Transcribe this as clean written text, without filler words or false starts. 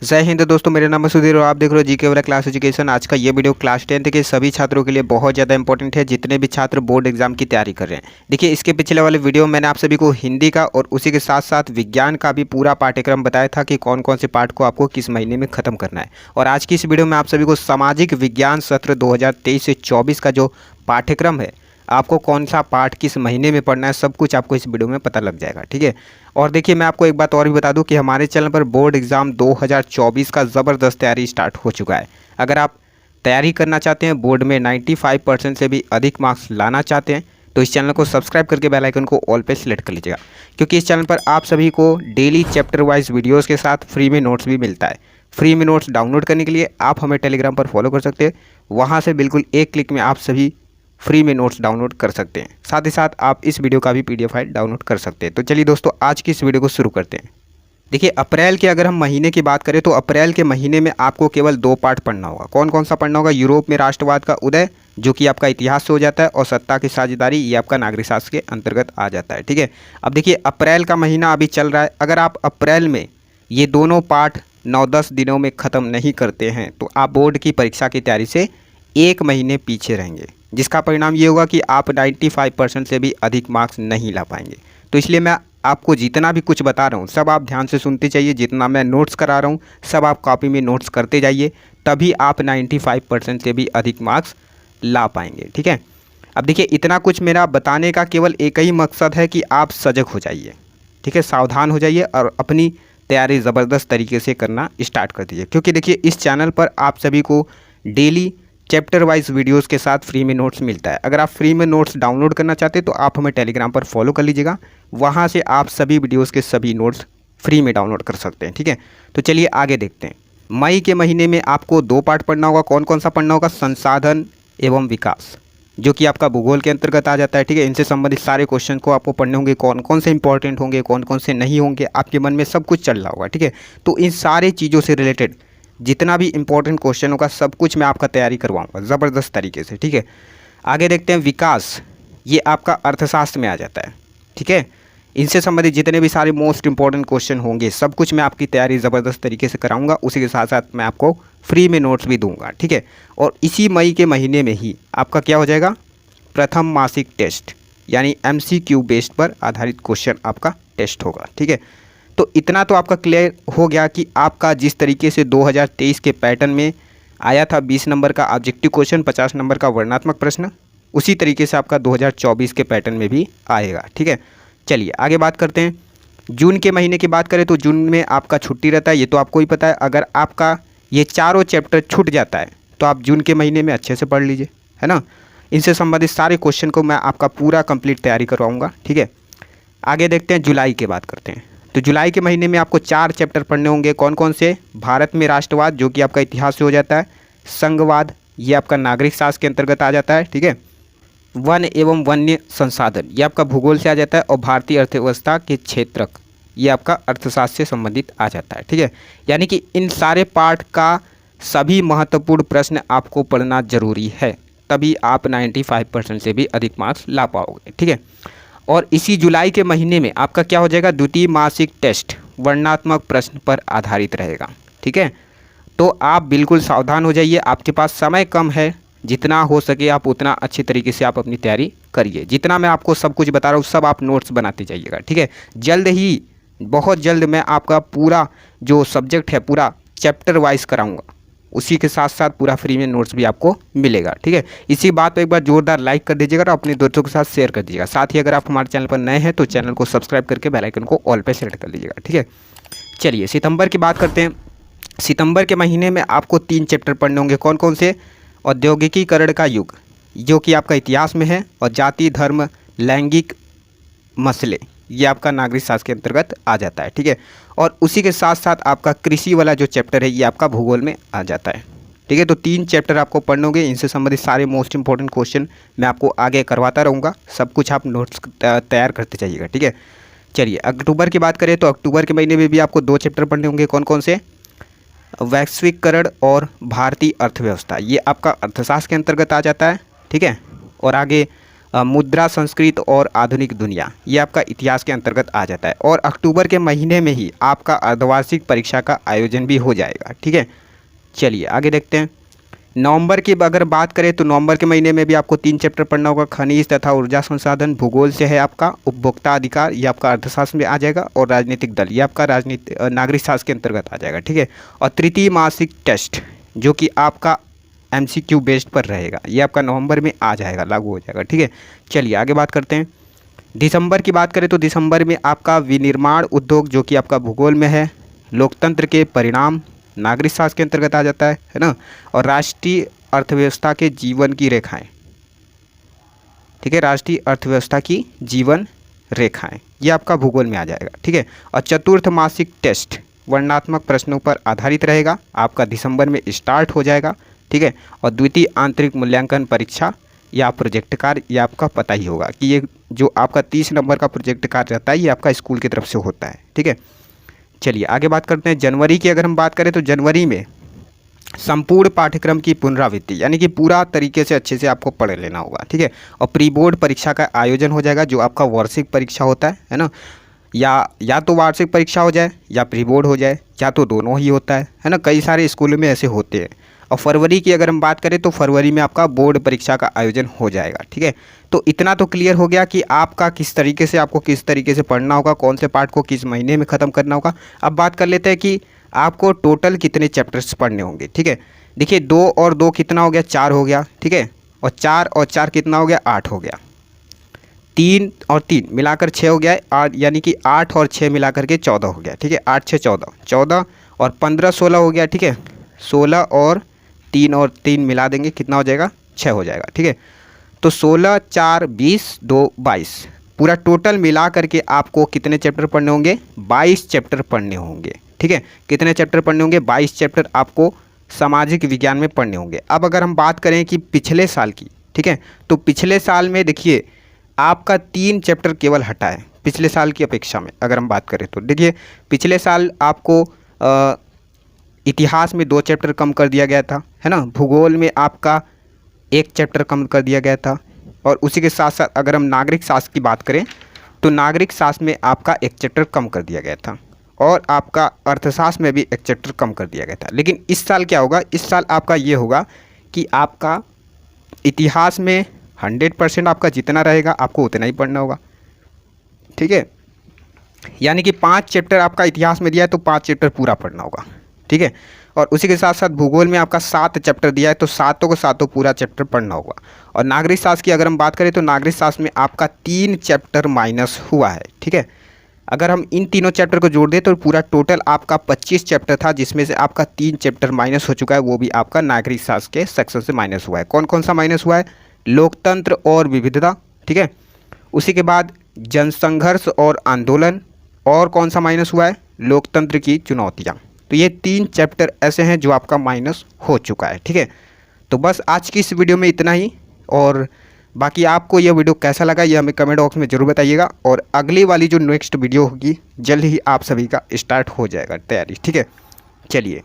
जय हिंद दोस्तों, मेरा नाम है सुधीर और आप देख रहे हो जीके वाला क्लास एजुकेशन। आज का ये वीडियो क्लास 10th के सभी छात्रों के लिए बहुत ज़्यादा इंपॉर्टेंट है, जितने भी छात्र बोर्ड एग्जाम की तैयारी कर रहे हैं। देखिए, इसके पिछले वाले वीडियो में मैंने आप सभी को हिंदी का और उसी के साथ साथ विज्ञान का भी पूरा पाठ्यक्रम बताया था कि कौन कौन से पाठ को आपको किस महीने में खत्म करना है। और आज की इस वीडियो में आप सभी को सामाजिक विज्ञान सत्र 2023 से 24 का जो पाठ्यक्रम है, आपको कौन सा पाठ किस महीने में पढ़ना है, सब कुछ आपको इस वीडियो में पता लग जाएगा। ठीक है। और देखिए, मैं आपको एक बात और भी बता दूं कि हमारे चैनल पर बोर्ड एग्ज़ाम 2024 का ज़बरदस्त तैयारी स्टार्ट हो चुका है। अगर आप तैयारी करना चाहते हैं, बोर्ड में 95% से भी अधिक मार्क्स लाना चाहते हैं, तो इस चैनल को सब्सक्राइब करके बेल आइकन को ऑल पे सेलेक्ट कर लीजिएगा, क्योंकि इस चैनल पर आप सभी को डेली चैप्टर वाइज वीडियोज़ के साथ फ्री में नोट्स भी मिलता है। फ्री में नोट्स डाउनलोड करने के लिए आप हमें टेलीग्राम पर फॉलो कर सकते हैं। वहाँ से बिल्कुल एक क्लिक में आप सभी फ्री में नोट्स डाउनलोड कर सकते हैं। साथ ही साथ आप इस वीडियो का भी पीडीएफ फाइल डाउनलोड कर सकते हैं। तो चलिए दोस्तों, आज की इस वीडियो को शुरू करते हैं। देखिए, अप्रैल के अगर हम महीने की बात करें तो अप्रैल के महीने में आपको केवल 2 पार्ट पढ़ना होगा। कौन कौन सा पढ़ना होगा? यूरोप में राष्ट्रवाद का उदय, जो कि आपका इतिहास से हो जाता है, और सत्ता की साझेदारी, ये आपका नागरिक शास्त्र के अंतर्गत आ जाता है। ठीक है। अब देखिए, अप्रैल का महीना अभी चल रहा है। अगर आप अप्रैल में ये दोनों पार्ट 9-10 दिनों में ख़त्म नहीं करते हैं तो आप बोर्ड की परीक्षा की तैयारी से 1 महीने पीछे रहेंगे, जिसका परिणाम ये होगा कि आप 95% से भी अधिक मार्क्स नहीं ला पाएंगे। तो इसलिए मैं आपको जितना भी कुछ बता रहा हूँ सब आप ध्यान से सुनते जाइए। जितना मैं नोट्स करा रहा हूँ सब आप कॉपी में नोट्स करते जाइए, तभी आप 95% से भी अधिक मार्क्स ला पाएंगे। ठीक है। अब देखिए, इतना कुछ मेरा बताने का केवल एक ही मकसद है कि आप सजग हो जाइए। ठीक है, सावधान हो जाइए और अपनी तैयारी ज़बरदस्त तरीके से करना स्टार्ट कर दीजिए, क्योंकि देखिए, इस चैनल पर आप सभी को डेली चैप्टर वाइज वीडियोस के साथ फ्री में नोट्स मिलता है। अगर आप फ्री में नोट्स डाउनलोड करना चाहते हैं तो आप हमें टेलीग्राम पर फॉलो कर लीजिएगा। वहाँ से आप सभी वीडियोस के सभी नोट्स फ्री में डाउनलोड कर सकते हैं। ठीक है। तो चलिए आगे देखते हैं। मई के महीने में आपको 2 पार्ट पढ़ना होगा। कौन कौन सा पढ़ना होगा? संसाधन एवं विकास, जो कि आपका भूगोल के अंतर्गत आ जाता है। ठीक है। इनसे संबंधित सारे क्वेश्चन को आपको पढ़ने होंगे। कौन कौन से इंपॉर्टेंट होंगे, कौन कौन से नहीं होंगे, आपके मन में सब कुछ चल रहा होगा। ठीक है। तो इन सारे चीज़ों से रिलेटेड जितना भी इंपॉर्टेंट क्वेश्चन होगा सब कुछ मैं आपका तैयारी करवाऊंगा ज़बरदस्त तरीके से। ठीक है। आगे देखते हैं। विकास, ये आपका अर्थशास्त्र में आ जाता है। ठीक है। इनसे संबंधित जितने भी सारे मोस्ट इंपॉर्टेंट क्वेश्चन होंगे सब कुछ मैं आपकी तैयारी ज़बरदस्त तरीके से कराऊंगा। उसी के साथ साथ मैं आपको फ्री में नोट्स भी दूंगा। ठीक है। और इसी मई के महीने में ही आपका क्या हो जाएगा? प्रथम मासिक टेस्ट, यानी MCQ बेस्ड पर आधारित क्वेश्चन आपका टेस्ट होगा। ठीक है। तो इतना तो आपका क्लियर हो गया कि आपका जिस तरीके से 2023 के पैटर्न में आया था 20 नंबर का ऑब्जेक्टिव क्वेश्चन, 50 नंबर का वर्णनात्मक प्रश्न, उसी तरीके से आपका 2024 के पैटर्न में भी आएगा। ठीक है। चलिए आगे बात करते हैं। जून के महीने की बात करें तो जून में आपका छुट्टी रहता है, ये तो आपको ही पता है। अगर आपका ये चारों चैप्टर छूट जाता है तो आप जून के महीने में अच्छे से पढ़ लीजिए, है ना। इनसे संबंधित सारे क्वेश्चन को मैं आपका पूरा कंप्लीट तैयारी करवाऊँगा। ठीक है। आगे देखते हैं, जुलाई की बात करते हैं। तो जुलाई के महीने में आपको 4 चैप्टर पढ़ने होंगे। कौन कौन से? भारत में राष्ट्रवाद, जो कि आपका इतिहास से हो जाता है। संघवाद, ये आपका नागरिक शास्त्र के अंतर्गत आ जाता है। ठीक है। वन एवं वन्य संसाधन, ये आपका भूगोल से आ जाता है। और भारतीय अर्थव्यवस्था के क्षेत्रक, ये आपका अर्थशास्त्र से संबंधित आ जाता है। ठीक है। यानी कि इन सारे पार्ट का सभी महत्वपूर्ण प्रश्न आपको पढ़ना जरूरी है, तभी आप 95% से भी अधिक मार्क्स ला पाओगे। ठीक है। और इसी जुलाई के महीने में आपका क्या हो जाएगा? द्वितीय मासिक टेस्ट वर्णनात्मक प्रश्न पर आधारित रहेगा। ठीक है। तो आप बिल्कुल सावधान हो जाइए, आपके पास समय कम है। जितना हो सके आप उतना अच्छे तरीके से आप अपनी तैयारी करिए। जितना मैं आपको सब कुछ बता रहा हूँ सब आप नोट्स बनाते जाइएगा। ठीक है। जल्द ही, बहुत जल्द मैं आपका पूरा जो सब्जेक्ट है पूरा चैप्टर वाइज कराऊँगा। उसी के साथ साथ पूरा फ्री में नोट्स भी आपको मिलेगा। ठीक है। इसी बात पर एक बार जोरदार लाइक कर दीजिएगा और अपने दोस्तों के साथ शेयर कर दीजिएगा। साथ ही अगर आप हमारे चैनल पर नए हैं तो चैनल को सब्सक्राइब करके बेल आइकन को ऑल पे सेलेक्ट कर लीजिएगा। ठीक है। चलिए सितंबर की बात करते हैं। सितंबर के महीने में आपको 3 चैप्टर पढ़ने होंगे। कौन कौन से? औद्योगिकीकरण का युग, जो कि आपका इतिहास में है। और जाति धर्म लैंगिक मसले, ये आपका नागरिक शास्त्र के अंतर्गत आ जाता है। ठीक है। और उसी के साथ साथ आपका कृषि वाला जो चैप्टर है ये आपका भूगोल में आ जाता है। ठीक है। तो 3 चैप्टर आपको पढ़ने होंगे। इनसे संबंधित सारे मोस्ट इंपॉर्टेंट क्वेश्चन मैं आपको आगे करवाता रहूँगा। सब कुछ आप नोट्स तैयार करते जाइएगा। ठीक है। चलिए अक्टूबर की बात करें तो अक्टूबर के महीने में भी आपको 2 चैप्टर पढ़ने होंगे। कौन कौन से? वैश्वीकरण और भारतीय अर्थव्यवस्था, ये आपका अर्थशास्त्र के अंतर्गत आ जाता है। ठीक है। और आगे मुद्रा, संस्कृत और आधुनिक दुनिया, ये आपका इतिहास के अंतर्गत आ जाता है। और अक्टूबर के महीने में ही आपका अर्धवार्षिक परीक्षा का आयोजन भी हो जाएगा, ठीक है। चलिए आगे देखते हैं। नवंबर की अगर बात करें तो नवंबर के महीने में भी आपको 3 चैप्टर पढ़ना होगा। खनिज तथा ऊर्जा संसाधन, भूगोल से है आपका उपभोक्ता अधिकार, ये आपका अर्थशास्त्र में आ जाएगा। और राजनीतिक दल, ये आपका नागरिक शास्त्र के अंतर्गत आ जाएगा, ठीक है। और तृतीय मासिक टेस्ट जो कि आपका MCQ बेस्ड पर रहेगा, ये आपका नवंबर में आ जाएगा, लागू हो जाएगा, ठीक है। चलिए आगे बात करते हैं। दिसंबर की बात करें तो दिसंबर में आपका विनिर्माण उद्योग जो कि आपका भूगोल में है, लोकतंत्र के परिणाम नागरिक शास्त्र के अंतर्गत आ जाता है ना। और राष्ट्रीय अर्थव्यवस्था के जीवन की रेखाएं, ठीक है, राष्ट्रीय अर्थव्यवस्था की जीवन रेखाएं, ये आपका भूगोल में आ जाएगा, ठीक है। और चतुर्थ मासिक टेस्ट वर्णनात्मक प्रश्नों पर आधारित रहेगा, आपका दिसंबर में स्टार्ट हो जाएगा, ठीक है। और द्वितीय आंतरिक मूल्यांकन परीक्षा या प्रोजेक्ट कार्य, ये आपका पता ही होगा कि ये जो आपका 30 नंबर का प्रोजेक्ट कार्य रहता है ये आपका स्कूल की तरफ से होता है, ठीक है। चलिए आगे बात करते हैं। जनवरी की अगर हम बात करें तो जनवरी में संपूर्ण पाठ्यक्रम की पुनरावृत्ति, यानी कि पूरा तरीके से अच्छे से आपको पढ़ लेना होगा, ठीक है। और प्री बोर्ड परीक्षा का आयोजन हो जाएगा, जो आपका वार्षिक परीक्षा होता है ना। या तो वार्षिक परीक्षा हो जाए या प्री बोर्ड हो जाए, या तो दोनों ही होता है ना। कई सारे स्कूलों में ऐसे होते हैं। और फरवरी की अगर हम बात करें तो फरवरी में आपका बोर्ड परीक्षा का आयोजन हो जाएगा, ठीक है। तो इतना तो क्लियर हो गया कि आपका किस तरीके से आपको किस तरीके से पढ़ना होगा, कौन से पार्ट को किस महीने में ख़त्म करना होगा। अब बात कर लेते हैं कि आपको टोटल कितने चैप्टर्स पढ़ने होंगे, ठीक है। देखिए 2 और 2 कितना हो गया, 4 हो गया, ठीक है। और 4 और 4 कितना हो गया, 8 हो गया। 3 और 3 मिलाकर 6 हो गया, 8, यानी कि 8 और 6 मिलाकर के 14 हो गया, ठीक है। 8 6 14, 14 और 15 16 हो गया, ठीक है। 16 और 3 मिला देंगे, कितना हो जाएगा, 6 हो जाएगा, ठीक है। तो 16 4 20 2 22, पूरा टोटल मिला करके आपको कितने चैप्टर पढ़ने होंगे, 22 चैप्टर पढ़ने होंगे, ठीक है। कितने चैप्टर पढ़ने होंगे, 22 चैप्टर आपको सामाजिक विज्ञान में पढ़ने होंगे। अब अगर हम बात करें कि पिछले साल की, ठीक है, तो पिछले साल में देखिए आपका 3 चैप्टर केवल हटा है पिछले साल की अपेक्षा में। अगर हम बात करें तो देखिए पिछले साल आपको इतिहास में 2 चैप्टर कम कर दिया गया था, है ना। भूगोल में आपका 1 चैप्टर कम कर दिया गया था। और उसी के साथ साथ अगर हम नागरिक शास्त्र की बात करें तो नागरिक शास्त्र में आपका 1 चैप्टर कम कर दिया गया था। और आपका अर्थशास्त्र में भी 1 चैप्टर कम कर दिया गया था। लेकिन इस साल क्या होगा, इस साल आपका ये होगा कि आपका इतिहास में 100% आपका जितना रहेगा आपको उतना ही पढ़ना होगा, ठीक है। यानी कि 5 चैप्टर आपका इतिहास में दिया है तो 5 चैप्टर पूरा पढ़ना होगा, ठीक है। और उसी के साथ साथ भूगोल में आपका 7 चैप्टर दिया है तो 7 को 7 पूरा चैप्टर पढ़ना होगा। और नागरिक शास्त्र की अगर हम बात करें तो नागरिक शास्त्र में आपका 3 चैप्टर माइनस हुआ है, ठीक है। अगर हम इन तीनों चैप्टर को जोड़ दें तो पूरा टोटल आपका 25 चैप्टर था, जिसमें से आपका 3 चैप्टर माइनस हो चुका है, वो भी आपका नागरिक शास्त्र के सेक्शन से माइनस हुआ है। कौन कौन सा माइनस हुआ है, लोकतंत्र और विविधता, ठीक है। उसी के बाद जनसंघर्ष और आंदोलन, और कौन सा माइनस हुआ है, लोकतंत्र की चुनौतियाँ। तो ये 3 चैप्टर ऐसे हैं जो आपका माइनस हो चुका है, ठीक है। तो बस आज की इस वीडियो में इतना ही। और बाकी आपको यह वीडियो कैसा लगा ये हमें कमेंट बॉक्स में ज़रूर बताइएगा। और अगली वाली जो नेक्स्ट वीडियो होगी जल्द ही आप सभी का स्टार्ट हो जाएगा तैयारी, ठीक है। चलिए।